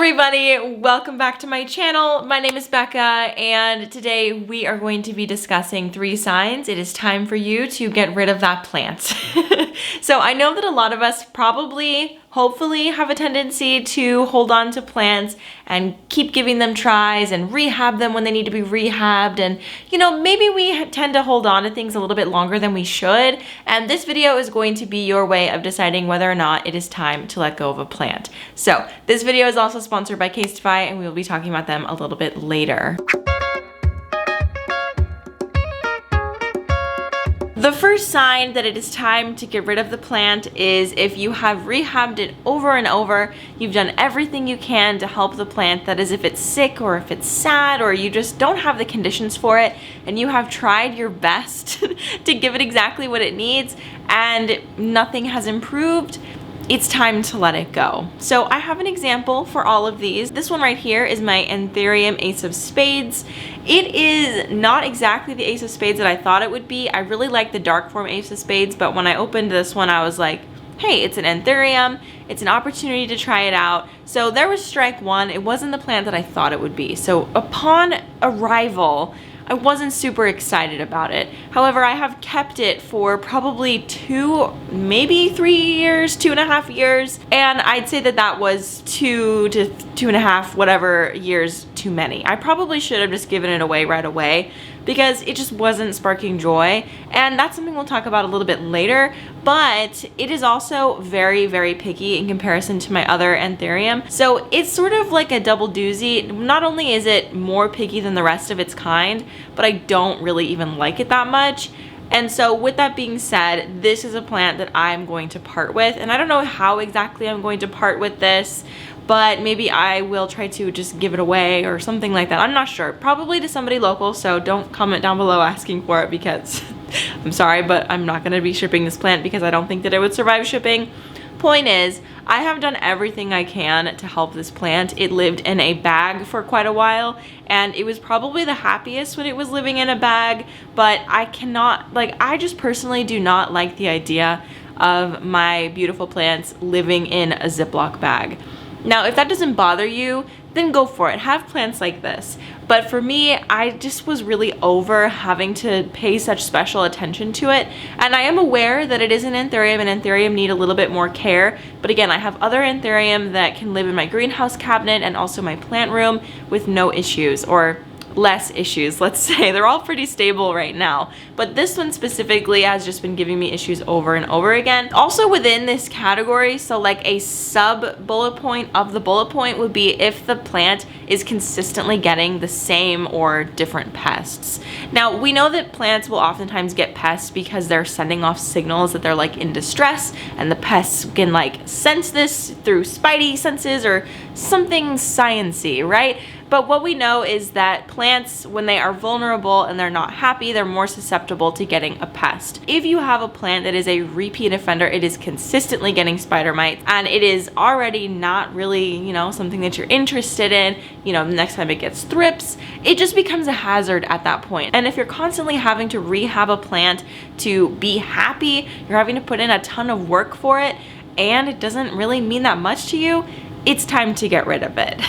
everybody, welcome back to my channel. My name is Becca and today we are going to be discussing 3 signs it is time for you to get rid of that plant. So I know that a lot of us probably, hopefully, have a tendency to hold on to plants and keep giving them tries and rehab them when they need to be rehabbed, and maybe we tend to hold on to things a little bit longer than we should, and this video is going to be your way of deciding whether or not it is time to let go of a plant. So this video is also sponsored by Casetify and we will be talking about them a little bit later. The first sign that it is time to get rid of the plant is if you have rehabbed it over and over, you've done everything you can to help the plant, that is if it's sick or if it's sad or you just don't have the conditions for it, and you have tried your best to give it exactly what it needs and nothing has improved, it's time to let it go. So I have an example for all of these. This one right here is my Anthurium Ace of Spades. It is not exactly the Ace of Spades that I thought it would be. I really like the dark form Ace of Spades, but when I opened this one, I was like, hey, it's an Anthurium. It's an opportunity to try it out. So there was strike one. It wasn't the plant that I thought it would be. So upon arrival, I wasn't super excited about it. However, I have kept it for probably 2, maybe 3 years, 2.5 years. And I'd say that that was 2 to 2.5, whatever years too many. I probably should have just given it away right away because it just wasn't sparking joy. And that's something we'll talk about a little bit later, but it is also very, very picky in comparison to my other Anthurium. So it's sort of like a double doozy. Not only is it more picky than the rest of its kind, but I don't really even like it that much. And so with that being said, this is a plant that I'm going to part with. And I don't know how exactly I'm going to part with this, but maybe I will try to just give it away or something like that. I'm not sure. Probably to somebody local, so don't comment down below asking for it because I'm sorry, but I'm not going to be shipping this plant because I don't think that it would survive shipping. Point is, I have done everything I can to help this plant. It lived in a bag for quite a while, and it was probably the happiest when it was living in a bag, but I cannot, I just personally do not like the idea of my beautiful plants living in a Ziploc bag. Now, if that doesn't bother you, then go for it. Have plants like this. But for me, I just was really over having to pay such special attention to it. And I am aware that it is an Anthurium and Anthurium need a little bit more care. But again, I have other Anthurium that can live in my greenhouse cabinet and also my plant room with no issues, or less issues, let's say. They're all pretty stable right now, but this one specifically has just been giving me issues over and over again. Also within this category, so like a sub bullet point of the bullet point would be if the plant is consistently getting the same or different pests. Now, we know that plants will oftentimes get pests because they're sending off signals that they're like in distress, and the pests can like sense this through spidey senses or something science-y, right? But what we know is that plants, when they are vulnerable and they're not happy, they're more susceptible to getting a pest. If you have a plant that is a repeat offender, it is consistently getting spider mites, and it is already not really, something that you're interested in, the next time it gets thrips, it just becomes a hazard at that point. And if you're constantly having to rehab a plant to be happy, you're having to put in a ton of work for it, and it doesn't really mean that much to you, it's time to get rid of it.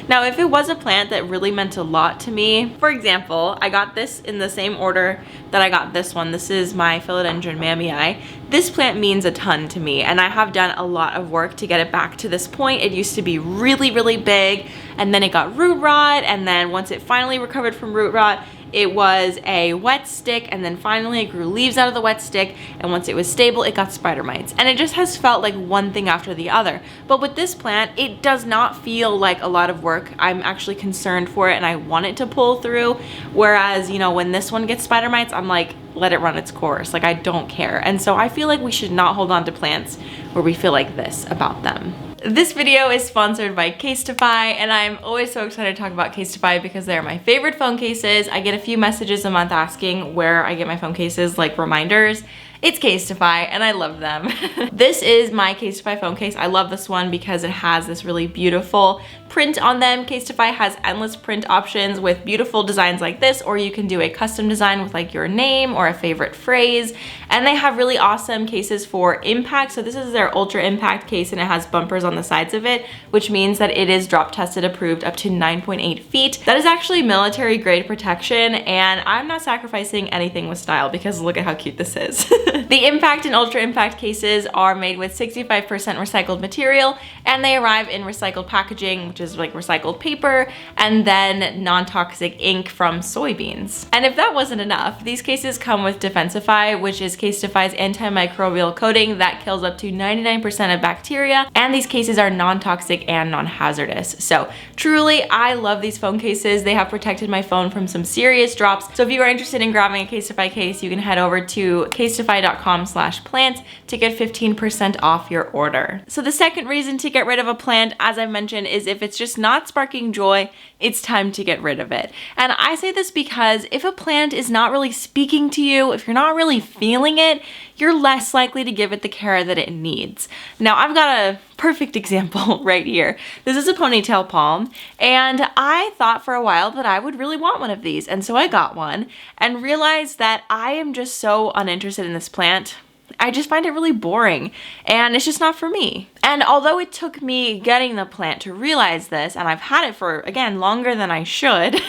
Now, if it was a plant that really meant a lot to me, for example, I got this in the same order that I got this one. This is my Philodendron mammii. This plant means a ton to me, and I have done a lot of work to get it back to this point. It used to be really, really big, and then it got root rot, and then once it finally recovered from root rot, it was a wet stick, and then finally it grew leaves out of the wet stick, and once it was stable, it got spider mites. And it just has felt like one thing after the other. But with this plant, it does not feel like a lot of work. I'm actually concerned for it, and I want it to pull through. Whereas, when this one gets spider mites, I'm like, let it run its course. Like, I don't care. And so I feel like we should not hold on to plants where we feel like this about them. This video is sponsored by Casetify, and I'm always so excited to talk about Casetify because they're my favorite phone cases. I get a few messages a month asking where I get my phone cases, like reminders. It's Casetify, and I love them. This is my Casetify phone case. I love this one because it has this really beautiful print on them. Casetify has endless print options with beautiful designs like this, or you can do a custom design with like your name or a favorite phrase. And they have really awesome cases for impact. So this is their ultra impact case, and it has bumpers on the sides of it, which means that it is drop tested approved up to 9.8 feet. That is actually military grade protection, and I'm not sacrificing anything with style because look at how cute this is. The impact and ultra impact cases are made with 65% recycled material, and they arrive in recycled packaging, which is like recycled paper, and then non-toxic ink from soybeans. And if that wasn't enough, these cases come with Defensify, which is Casetify's antimicrobial coating that kills up to 99% of bacteria, and these cases are non-toxic and non-hazardous. So truly, I love these phone cases. They have protected my phone from some serious drops. So if you are interested in grabbing a Casetify case, you can head over to casetify.com/plant to get 15% off your order. So the second reason to get rid of a plant, as I mentioned, is if it's just not sparking joy, it's time to get rid of it. And I say this because if a plant is not really speaking to you, if you're not really feeling it, you're less likely to give it the care that it needs. Now, I've got a perfect example right here. This is a ponytail palm, and I thought for a while that I would really want one of these, and so I got one and realized that I am just so uninterested in this plant. I just find it really boring, and it's just not for me. And although it took me getting the plant to realize this, and I've had it for, again, longer than I should,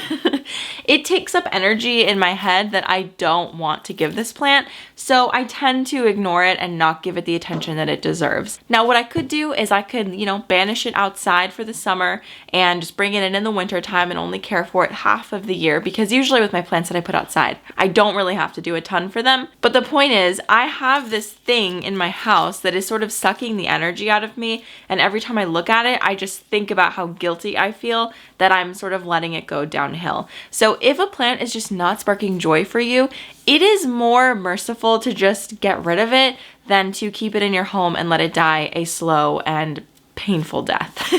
it takes up energy in my head that I don't want to give this plant, so I tend to ignore it and not give it the attention that it deserves. Now, what I could do is I could, banish it outside for the summer and just bring it in the winter time and only care for it half of the year, because usually with my plants that I put outside, I don't really have to do a ton for them. But the point is, I have this thing in my house that is sort of sucking the energy out of me, and every time I look at it, I just think about how guilty I feel that I'm sort of letting it go downhill. So if a plant is just not sparking joy for you, it is more merciful to just get rid of it than to keep it in your home and let it die a slow and painful death,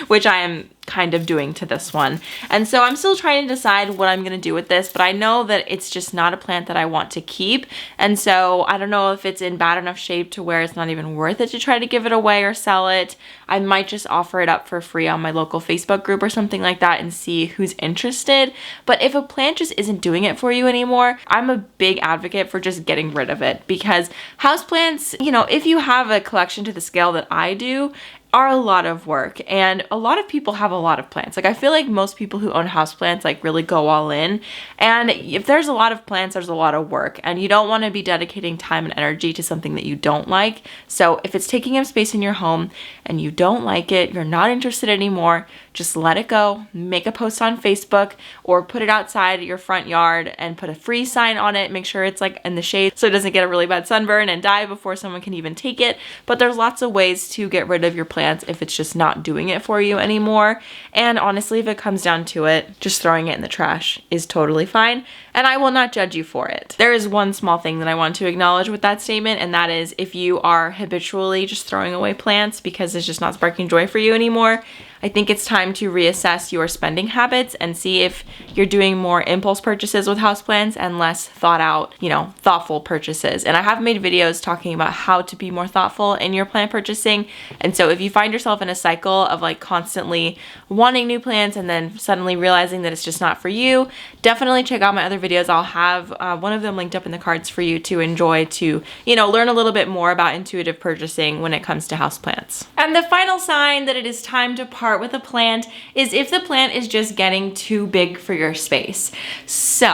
which I am kind of doing to this one. And so I'm still trying to decide what I'm gonna do with this, but I know that it's just not a plant that I want to keep. And so I don't know if it's in bad enough shape to where it's not even worth it to try to give it away or sell it. I might just offer it up for free on my local Facebook group or something like that and see who's interested. But if a plant just isn't doing it for you anymore, I'm a big advocate for just getting rid of it, because houseplants, if you have a collection to the scale that I do, are a lot of work, and a lot of people have a lot of plants. Like, I feel like most people who own houseplants like really go all in, and if there's a lot of plants, there's a lot of work, and you don't want to be dedicating time and energy to something that you don't like. So if it's taking up space in your home and you don't like it, you're not interested anymore, just let it go. Make a post on Facebook or put it outside your front yard and put a free sign on it. Make sure it's like in the shade so it doesn't get a really bad sunburn and die before someone can even take it. But there's lots of ways to get rid of your plants if it's just not doing it for you anymore. And honestly, if it comes down to it, just throwing it in the trash is totally fine, and I will not judge you for it. There is one small thing that I want to acknowledge with that statement, and that is if you are habitually just throwing away plants because it's just not sparking joy for you anymore, I think it's time to reassess your spending habits and see if you're doing more impulse purchases with houseplants and less thought out, thoughtful purchases. And I have made videos talking about how to be more thoughtful in your plant purchasing. And so if you find yourself in a cycle of like constantly wanting new plants and then suddenly realizing that it's just not for you, definitely check out my other videos. I'll have one of them linked up in the cards for you to enjoy to, learn a little bit more about intuitive purchasing when it comes to houseplants. And the final sign that it is time to part with a plant is if the plant is just getting too big for your space. So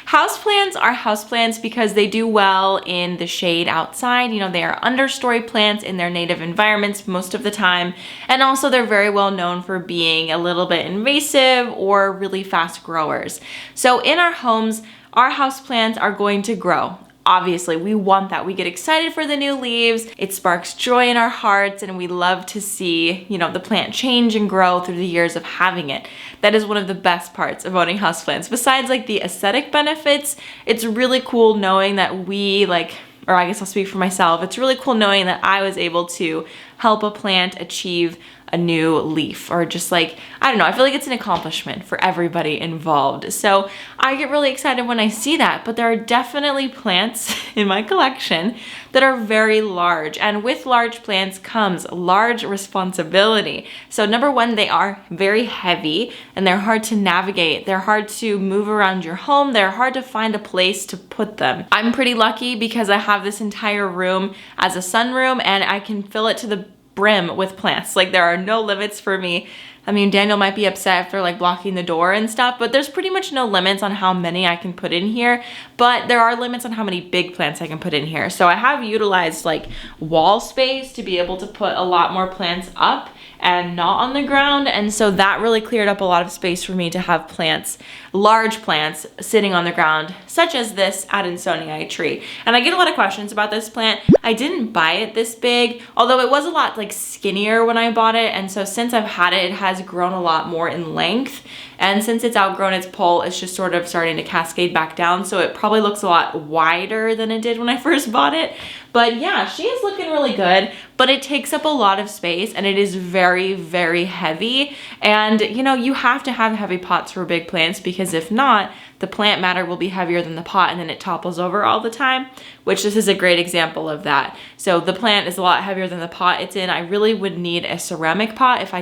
houseplants are houseplants because they do well in the shade outside. They are understory plants in their native environments most of the time. And also they're very well known for being a little bit invasive or really fast growers. So in our homes, our houseplants are going to grow. Obviously, we want that. We get excited for the new leaves. It sparks joy in our hearts, and we love to see, the plant change and grow through the years of having it. That is one of the best parts of owning houseplants. Besides like the aesthetic benefits, it's really cool knowing that or I guess I'll speak for myself. It's really cool knowing that I was able to help a plant achieve a new leaf, or just like, I don't know, I feel like it's an accomplishment for everybody involved. So I get really excited when I see that, but there are definitely plants in my collection that are very large, and with large plants comes large responsibility. So number one, they are very heavy and they're hard to navigate. They're hard to move around your home. They're hard to find a place to put them. I'm pretty lucky because I have this entire room as a sunroom and I can fill it to the brim with plants. Like, there are no limits for me. I mean, Daniel might be upset if they're like blocking the door and stuff, but there's pretty much no limits on how many I can put in here, but there are limits on how many big plants I can put in here. So I have utilized like wall space to be able to put a lot more plants up and not on the ground, and so that really cleared up a lot of space for me to have plants, large plants, sitting on the ground, such as this Adansonii tree. And I get a lot of questions about this plant. I didn't buy it this big, although it was a lot like skinnier when I bought it, and so since I've had it, it has grown a lot more in length, and since it's outgrown its pole, it's just sort of starting to cascade back down, so it probably looks a lot wider than it did when I first bought it. But yeah, she is looking really good, but it takes up a lot of space and it is very, very heavy. And you know, you have to have heavy pots for big plants, because if not, the plant matter will be heavier than the pot and then it topples over all the time, which this is a great example of that. So the plant is a lot heavier than the pot it's in. I really would need a ceramic pot if I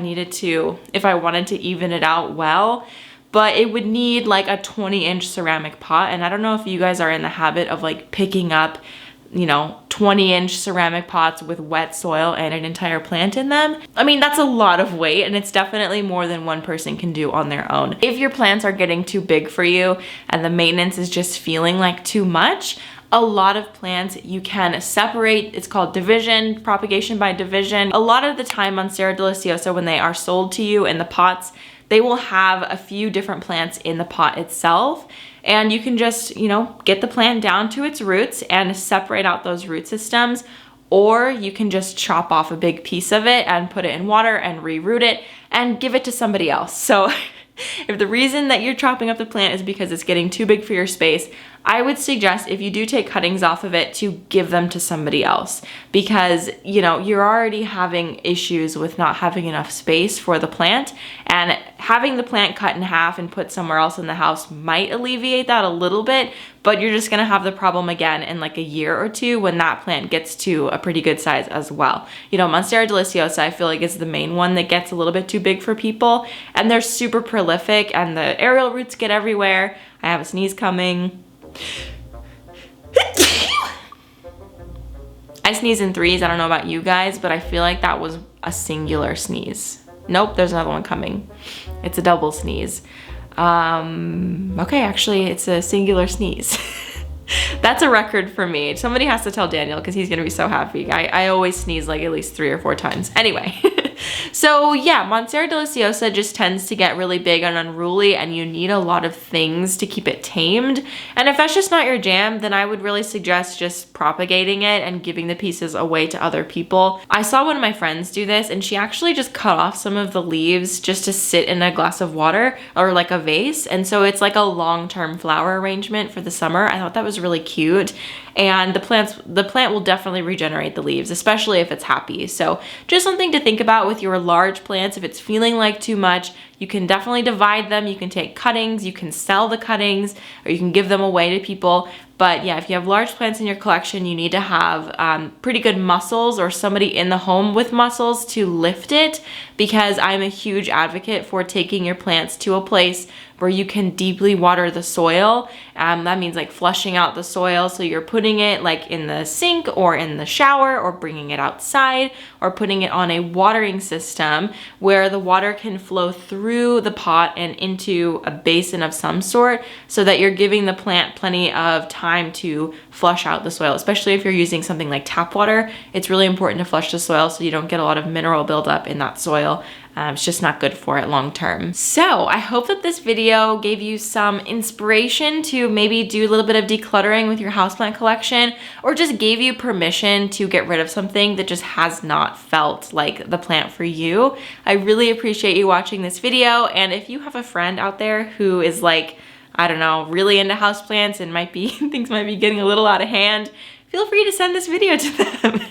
wanted to even it out well. But it would need like a 20-inch ceramic pot. And I don't know if you guys are in the habit of like picking up, you know, 20-inch ceramic pots with wet soil and an entire plant in them. I mean, that's a lot of weight, and it's definitely more than one person can do on their own. If your plants are getting too big for you and the maintenance is just feeling like too much, a lot of plants you can separate. It's called division, propagation by division. A lot of the time Monstera deliciosa, when they are sold to you in the pots, they will have a few different plants in the pot itself. And you can just, you know, get the plant down to its roots and separate out those root systems, or you can just chop off a big piece of it and put it in water and reroot it and give it to somebody else. So if the reason that you're chopping up the plant is because it's getting too big for your space, I would suggest, if you do take cuttings off of it, to give them to somebody else, because, you know, you're already having issues with not having enough space for the plant, and having the plant cut in half and put somewhere else in the house might alleviate that a little bit, but you're just gonna have the problem again in like a year or two when that plant gets to a pretty good size as well. You know, Monstera deliciosa, I feel like, is the main one that gets a little bit too big for people, and they're super prolific and the aerial roots get everywhere. I have a sneeze coming. I sneeze in threes. I don't know about you guys, but I feel like that was a singular sneeze. Nope, there's another one coming. It's a double sneeze. Okay, actually it's a singular sneeze. That's a record for me. Somebody has to tell Daniel because he's gonna be so happy. I always sneeze like at least 3 or 4 times. Anyway. So yeah, Monstera deliciosa just tends to get really big and unruly, and you need a lot of things to keep it tamed. And if that's just not your jam, then I would really suggest just propagating it and giving the pieces away to other people. I saw one of my friends do this, and she actually just cut off some of the leaves just to sit in a glass of water or like a vase. And so it's like a long-term flower arrangement for the summer. I thought that was really cute. And the plant will definitely regenerate the leaves, especially if it's happy. So just something to think about with your large plants. If it's feeling like too much, you can definitely divide them. You can take cuttings, you can sell the cuttings, or you can give them away to people. But yeah, if you have large plants in your collection, you need to have pretty good muscles or somebody in the home with muscles to lift it, because I'm a huge advocate for taking your plants to a place where you can deeply water the soil. That means like flushing out the soil. So you're putting it like in the sink or in the shower, or bringing it outside, or putting it on a watering system where the water can flow through the pot and into a basin of some sort, so that you're giving the plant plenty of time to flush out the soil. Especially if you're using something like tap water, it's really important to flush the soil so you don't get a lot of mineral buildup in that soil. It's just not good for it long term. So I hope that this video gave you some inspiration to maybe do a little bit of decluttering with your houseplant collection, or just gave you permission to get rid of something that just has not felt like the plant for you. I really appreciate you watching this video, and if you have a friend out there who is like, I don't know, really into houseplants and things might be getting a little out of hand, feel free to send this video to them.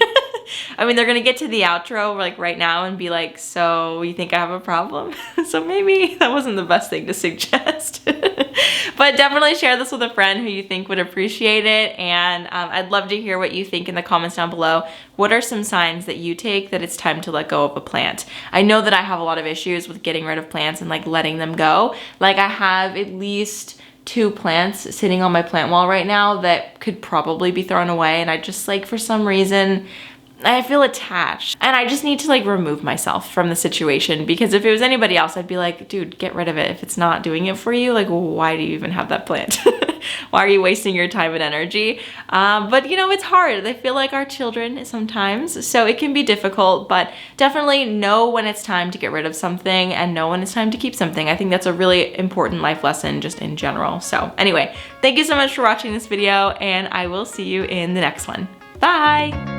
I mean, they're gonna get to the outro like right now and be like, so you think I have a problem? So maybe that wasn't the best thing to suggest. But definitely share this with a friend who you think would appreciate it. And I'd love to hear what you think in the comments down below. What are some signs that you take that it's time to let go of a plant? I know that I have a lot of issues with getting rid of plants and like letting them go. Like I have at least 2 plants sitting on my plant wall right now that could probably be thrown away, and I just like, for some reason, I feel attached, and I just need to like remove myself from the situation, because if it was anybody else, I'd be like, dude, get rid of it. If it's not doing it for you, like, why do you even have that plant? Why are you wasting your time and energy? But you know, it's hard. They feel like our children sometimes, so it can be difficult, but definitely know when it's time to get rid of something and know when it's time to keep something. I think that's a really important life lesson just in general. So anyway, thank you so much for watching this video, and I will see you in the next one. Bye!